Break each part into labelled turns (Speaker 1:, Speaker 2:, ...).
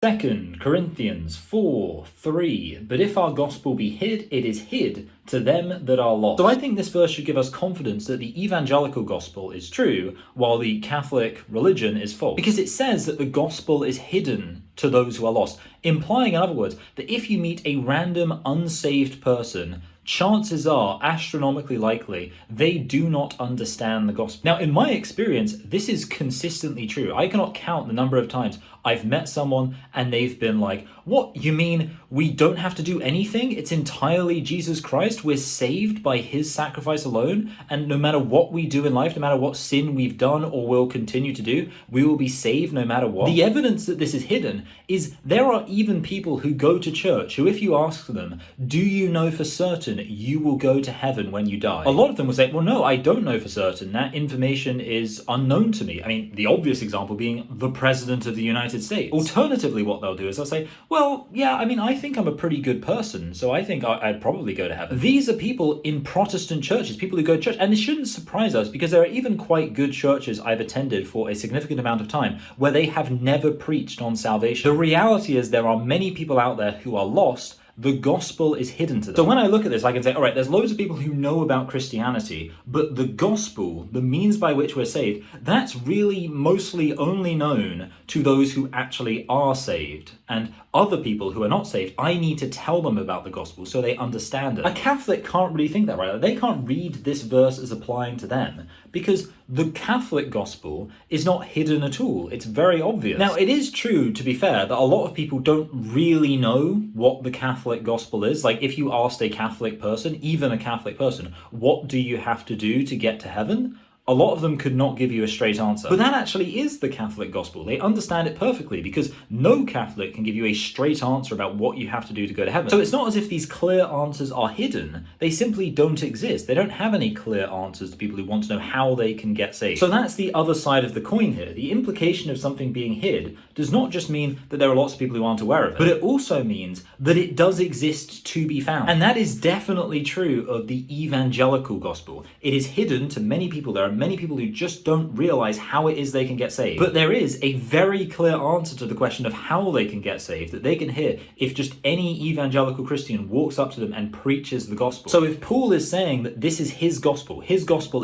Speaker 1: 2 Corinthians 4:3. But if our gospel be hid, it is hid to them that are lost. So I think this verse should give us confidence that the evangelical gospel is true, while the Catholic religion is false. Because it says that the gospel is hidden to those who are lost, implying, in other words, that if you meet a random unsaved person, chances are, astronomically likely, they do not understand the gospel. Now, in my experience, this is consistently true. I cannot count the number of times I've met someone and they've been like, "What, you mean we don't have to do anything? It's entirely Jesus Christ? We're saved by his sacrifice alone? And no matter what we do in life, no matter what sin we've done or will continue to do, we will be saved no matter what?" The evidence that this is hidden is there are even people who go to church who, if you ask them, "Do you know for certain you will go to heaven when you die?" A lot of them will say, "Well, no, I don't know for certain. That information is unknown to me." I mean, the obvious example being the President of the United States. Alternatively, what they'll do is they'll say, "Well, yeah, I mean, I think I'm a pretty good person, so I think I'd probably go to heaven." These are people in Protestant churches, people who go to church, and this shouldn't surprise us because there are even quite good churches I've attended for a significant amount of time where they have never preached on salvation. The reality is there are many people out there who are lost. The gospel is hidden to them. So when I look at this, I can say, all right, there's loads of people who know about Christianity, but the gospel, the means by which we're saved, that's really mostly only known to those who actually are saved. And other people who are not saved, I need to tell them about the gospel so they understand it. A Catholic can't really think that, right? They can't read this verse as applying to them because the Catholic gospel is not hidden at all. It's very obvious. Now, it is true, to be fair, that a lot of people don't really know what the Catholic gospel is. Like, if you asked a Catholic person, even a Catholic person, what do you have to do to get to heaven? A lot of them could not give you a straight answer. But that actually is the Catholic gospel. They understand it perfectly because no Catholic can give you a straight answer about what you have to do to go to heaven. So it's not as if these clear answers are hidden. They simply don't exist. They don't have any clear answers to people who want to know how they can get saved. So that's the other side of the coin here. The implication of something being hid does not just mean that there are lots of people who aren't aware of it, but it also means that it does exist to be found. And that is definitely true of the evangelical gospel. It is hidden to many people. There are many people who just don't realize how it is they can get saved. But there is a very clear answer to the question of how they can get saved that they can hear if just any evangelical Christian walks up to them and preaches the gospel. So if Paul is saying that this is his gospel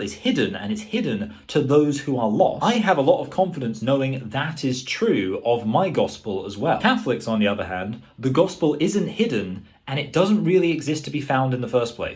Speaker 1: is hidden and it's hidden to those who are lost, I have a lot of confidence knowing that is true of my gospel as well. Catholics, on the other hand, the gospel isn't hidden and it doesn't really exist to be found in the first place.